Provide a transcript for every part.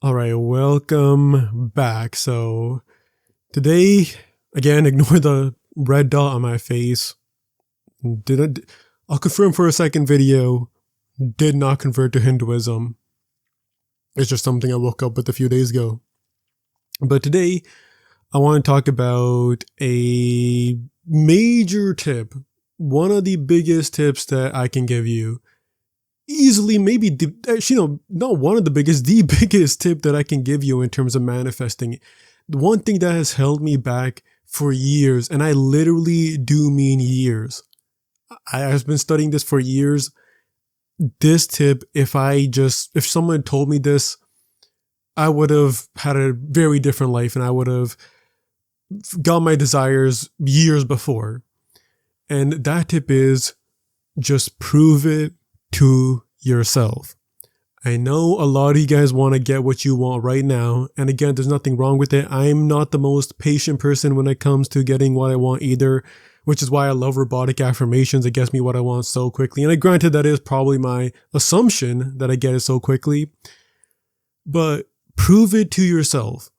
All right, welcome back. So today, again, ignore the red dot on my face. I'll confirm for a second video, did not convert to Hinduism. It's just something I woke up with a few days ago. But today, I want to talk about a major tip. One of the biggest tips that I can give you. Easily, maybe, not one of the biggest, the biggest tip that I can give you in terms of manifesting. The one thing that has held me back for years, and I literally do mean years. I've been studying this for years. This tip, if someone told me this, I would have had a very different life and I would have got my desires years before. And that tip is just prove it to yourself. I know a lot of you guys want to get what you want right now. And again, there's nothing wrong with it. I'm not the most patient person when it comes to getting what I want either, which is why I love robotic affirmations. It gets me what I want so quickly. And granted, that is probably my assumption that I get it so quickly, but prove it to yourself.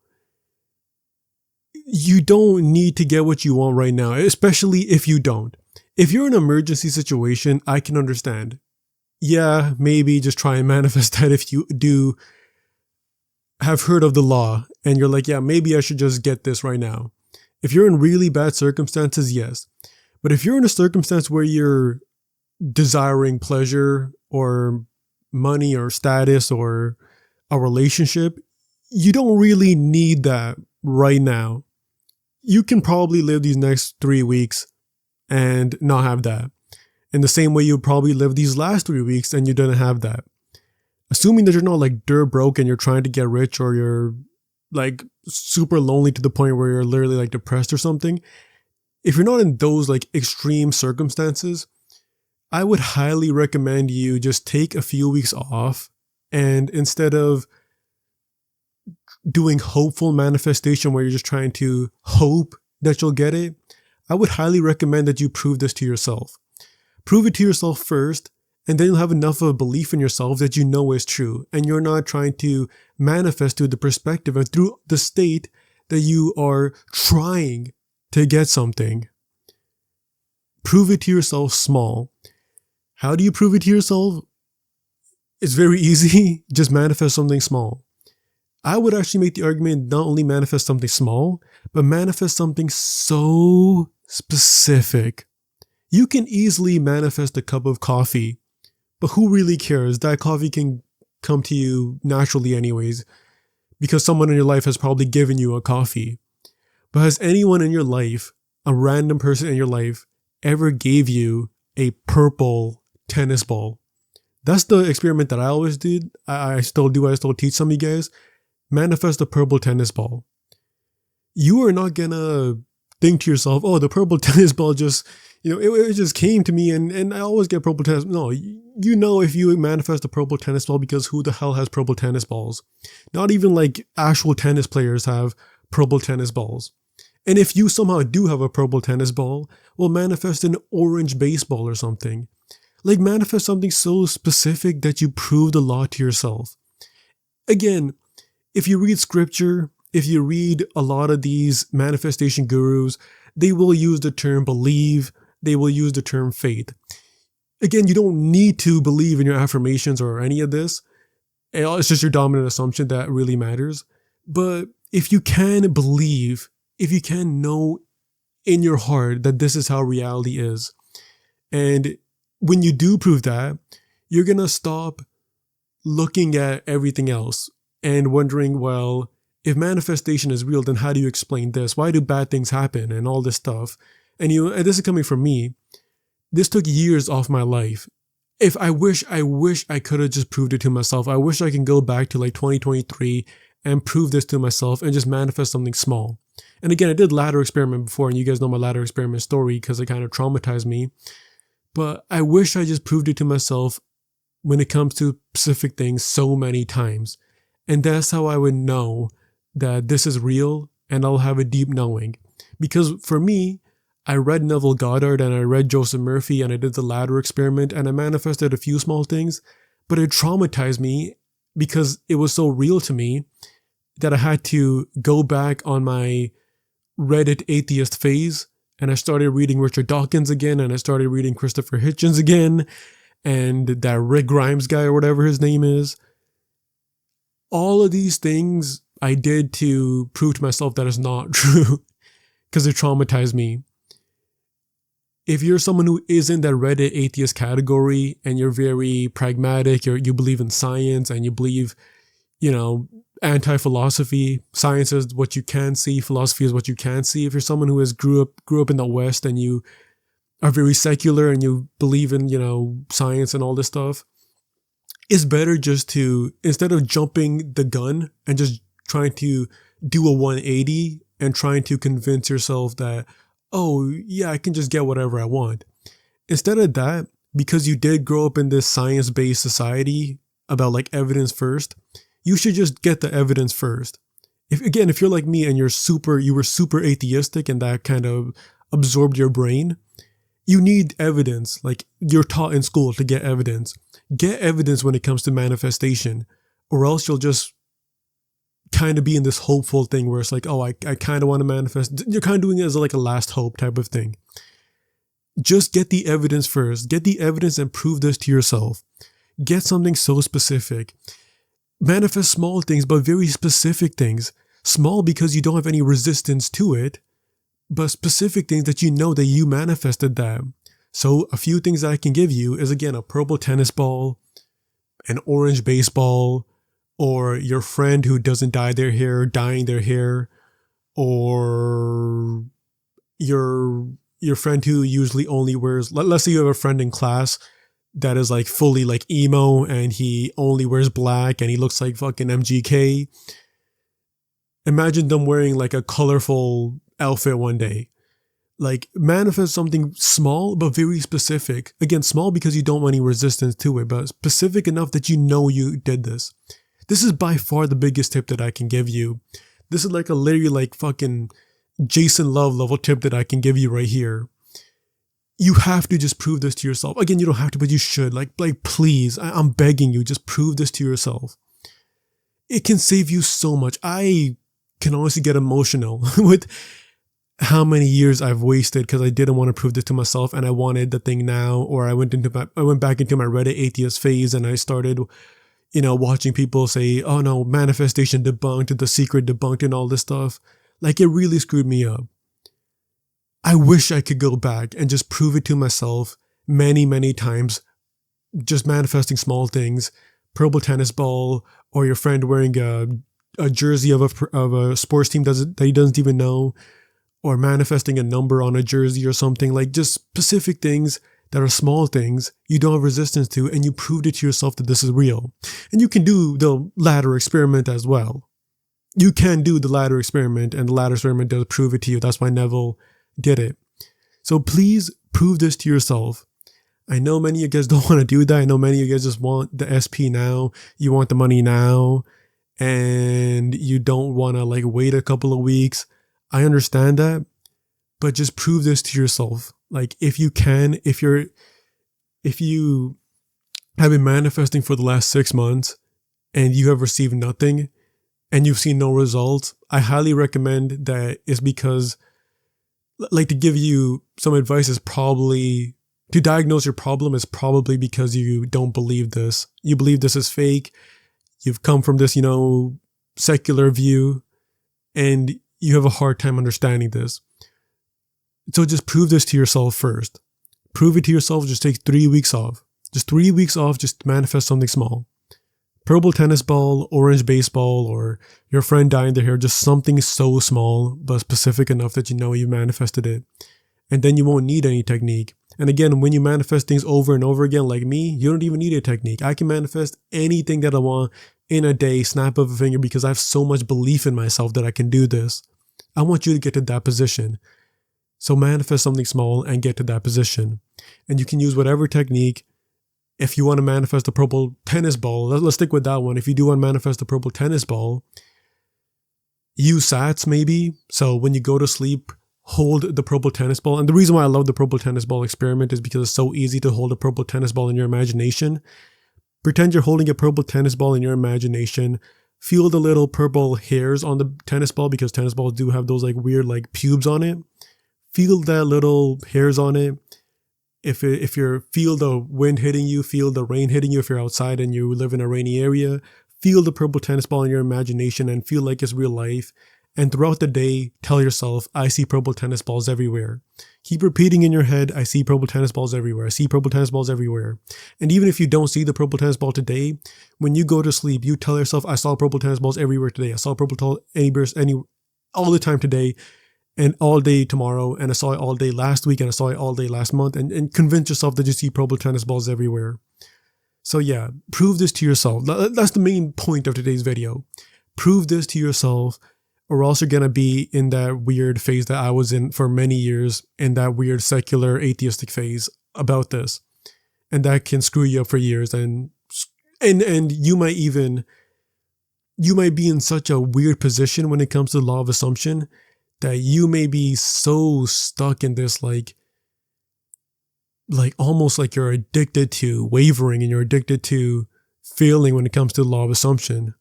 You don't need to get what you want right now, especially if you don't. If you're in an emergency situation, I can understand. Yeah, maybe just try and manifest that if you do have heard of the law and you're like, yeah, maybe I should just get this right now. If you're in really bad circumstances, yes. But if you're in a circumstance where you're desiring pleasure or money or status or a relationship, you don't really need that right now. You can probably live these next 3 weeks and not have that. In the same way you probably live these last 3 weeks and you didn't have that. Assuming that you're not like dirt broke and you're trying to get rich or you're like super lonely to the point where you're literally like depressed or something. If you're not in those like extreme circumstances, I would highly recommend you just take a few weeks off, and instead of doing hopeful manifestation where you're just trying to hope that you'll get it, I would highly recommend that you prove this to yourself. Prove it to yourself first, and then you'll have enough of a belief in yourself that you know is true, and you're not trying to manifest through the perspective and through the state that you are trying to get something. Prove it to yourself small. How do you prove it to yourself? It's very easy. Just manifest something small. I would actually make the argument not only manifest something small, but manifest something so specific. You can easily manifest a cup of coffee, but who really cares? That coffee can come to you naturally anyways, because someone in your life has probably given you a coffee. But has anyone in your life, a random person in your life, ever gave you a purple tennis ball? That's the experiment that I always did. I still do. I still teach some of you guys. Manifest a purple tennis ball. You are not gonna think to yourself, oh, the purple tennis ball just, it just came to me and I always get purple tennis. No, you know if you manifest a purple tennis ball, because who the hell has purple tennis balls? Not even like actual tennis players have purple tennis balls. And if you somehow do have a purple tennis ball, well, manifest an orange baseball or something. Like manifest something so specific that you prove the law to yourself. Again, if you read scripture, if you read a lot of these manifestation gurus, they will use the term believe, they will use the term faith. Again, you don't need to believe in your affirmations or any of this. It's just your dominant assumption that really matters. But if you can believe, if you can know in your heart that this is how reality is, and when you do prove that, you're going to stop looking at everything else and wondering, well, if manifestation is real, then how do you explain this? Why do bad things happen and all this stuff? And this is coming from me. This took years off my life. I wish I could have just proved it to myself. I wish I can go back to like 2023 and prove this to myself and just manifest something small. And again, I did ladder experiment before, and you guys know my ladder experiment story because it kind of traumatized me. But I wish I just proved it to myself when it comes to specific things so many times. And that's how I would know that this is real, and I'll have a deep knowing. Because for me, I read Neville Goddard and I read Joseph Murphy and I did the ladder experiment and I manifested a few small things, but it traumatized me because it was so real to me that I had to go back on my Reddit atheist phase, and I started reading Richard Dawkins again, and I started reading Christopher Hitchens again, and that Rick Grimes guy or whatever his name is. All of these things I did to prove to myself that it's not true because it traumatized me. If you're someone who is in that Reddit atheist category and you're very pragmatic, you believe in science and you believe, anti-philosophy, science is what you can see, philosophy is what you can't see. If you're someone who has grew up in the West and you are very secular and you believe in, science and all this stuff, it's better just to, instead of jumping the gun and just trying to do a 180 and trying to convince yourself that, oh yeah, I can just get whatever I want. Instead of that, because you did grow up in this science-based society about like evidence first, you should just get the evidence first. If you're like me and you were super atheistic and that kind of absorbed your brain, you need evidence. Like you're taught in school to get evidence. Get evidence when it comes to manifestation, or else you'll just kind of be in this hopeful thing where it's like, oh, I kind of want to manifest. You're kind of doing it as like a last hope type of thing. Just get the evidence first. Get the evidence and prove this to yourself. Get something so specific. Manifest small things, but very specific things. Small because you don't have any resistance to it, but specific things that you know that you manifested them. So a few things that I can give you is, again, a purple tennis ball, an orange baseball, or your friend who doesn't dye their hair, dyeing their hair, or your friend who usually only wears, let's say you have a friend in class that is like fully like emo and he only wears black and he looks like fucking MGK. Imagine them wearing like a colorful outfit one day. Like manifest something small but very specific. Again, small because you don't want any resistance to it, but specific enough that you know you did this. This is by far the biggest tip that I can give you. This is like a literally like fucking Jason Love level tip that I can give you right here. You have to just prove this to yourself. Again, you don't have to, but you should. Like please, I'm begging you, just prove this to yourself. It can save you so much. I can honestly get emotional with how many years I've wasted because I didn't want to prove this to myself and I wanted the thing now, or I went back into my Reddit atheist phase and I started, watching people say, oh no, manifestation debunked, the secret debunked and all this stuff. Like it really screwed me up. I wish I could go back and just prove it to myself many, many times, just manifesting small things, purple tennis ball, or your friend wearing a jersey of a sports team that he doesn't even know, or manifesting a number on a jersey or something, like just specific things that are small things you don't have resistance to, and you proved it to yourself that this is real. And you can do the ladder experiment as well. You can do the ladder experiment, and the ladder experiment does prove it to you. That's why Neville did it. So please prove this to yourself. I know many of you guys don't want to do that. I know many of you guys just want the SP now. You want the money now, and you don't want to like wait a couple of weeks. I understand that, but just prove this to yourself. Like if you can, if you have been manifesting for the last 6 months and you have received nothing and you've seen no results, I highly recommend that. Is because, like, to give you some advice is probably, to diagnose your problem is probably because you don't believe this. You believe this is fake. You've come from this, secular view, and you have a hard time understanding this. So just prove this to yourself first. Prove it to yourself. Just take 3 weeks off. Just 3 weeks off. Just manifest something small. Purple tennis ball, orange baseball, or your friend dyeing their hair. Just something so small but specific enough that you know you manifested it. And then you won't need any technique. And again, when you manifest things over and over again like me, you don't even need a technique. I can manifest anything that I want in a day, snap of a finger, because I have so much belief in myself that I can do this. I want you to get to that position. So manifest something small and get to that position. And you can use whatever technique. If you want to manifest a purple tennis ball, let's stick with that one. If you do want to manifest a purple tennis ball, use SATs maybe. So when you go to sleep, hold the purple tennis ball. And the reason why I love the purple tennis ball experiment is because it's so easy to hold a purple tennis ball in your imagination. Pretend you're holding a purple tennis ball in your imagination. Feel the little purple hairs on the tennis ball, because tennis balls do have those like weird like pubes on it. Feel that little hairs on it. If you feel the wind hitting you, feel the rain hitting you if you're outside and you live in a rainy area, feel the purple tennis ball in your imagination and feel like it's real life. And throughout the day, tell yourself, I see purple tennis balls everywhere. Keep repeating in your head, I see purple tennis balls everywhere. I see purple tennis balls everywhere. And even if you don't see the purple tennis ball today, when you go to sleep, you tell yourself, I saw purple tennis balls everywhere today. I saw purple all the time today and all day tomorrow. And I saw it all day last week and I saw it all day last month. And convince yourself that you see purple tennis balls everywhere. So yeah, prove this to yourself. That's the main point of today's video. Prove this to yourself, or else you're going to be in that weird phase that I was in for many years, in that weird secular atheistic phase about this. And that can screw you up for years. And you might be in such a weird position when it comes to the law of assumption that you may be so stuck in this like almost like you're addicted to wavering and you're addicted to failing when it comes to the law of assumption.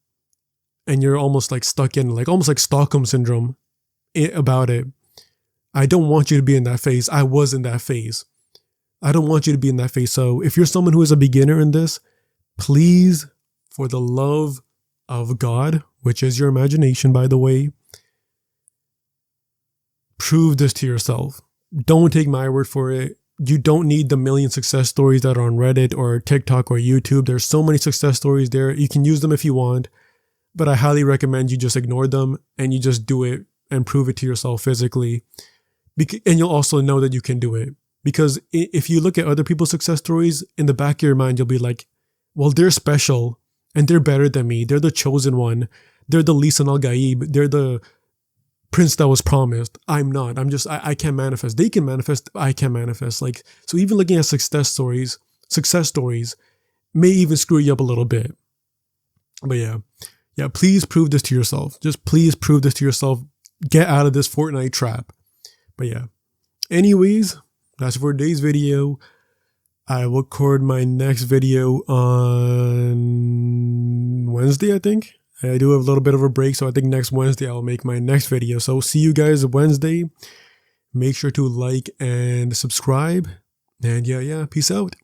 And you're almost like stuck in almost like Stockholm syndrome about it. I don't want you to be in that phase. I was in that phase. I don't want you to be in that phase. So if you're someone who is a beginner in this, please, for the love of God, which is your imagination, by the way, prove this to yourself. Don't take my word for it. You don't need the million success stories that are on Reddit or TikTok or YouTube. There's so many success stories there. You can use them if you want. But I highly recommend you just ignore them and you just do it and prove it to yourself physically. And you'll also know that you can do it. Because if you look at other people's success stories, in the back of your mind, you'll be like, well, they're special and they're better than me. They're the chosen one. They're the Lisan al-Gaib. They're the prince that was promised. I'm not. I can't manifest. They can manifest. I can't manifest. So even looking at success stories may even screw you up a little bit. But yeah. Yeah, please prove this to yourself. Just please prove this to yourself. Get out of this Fortnite trap. But yeah. Anyways, that's for today's video. I will record my next video on Wednesday, I think. I do have a little bit of a break, so I think next Wednesday I'll make my next video. So see you guys Wednesday. Make sure to like and subscribe. And yeah, peace out.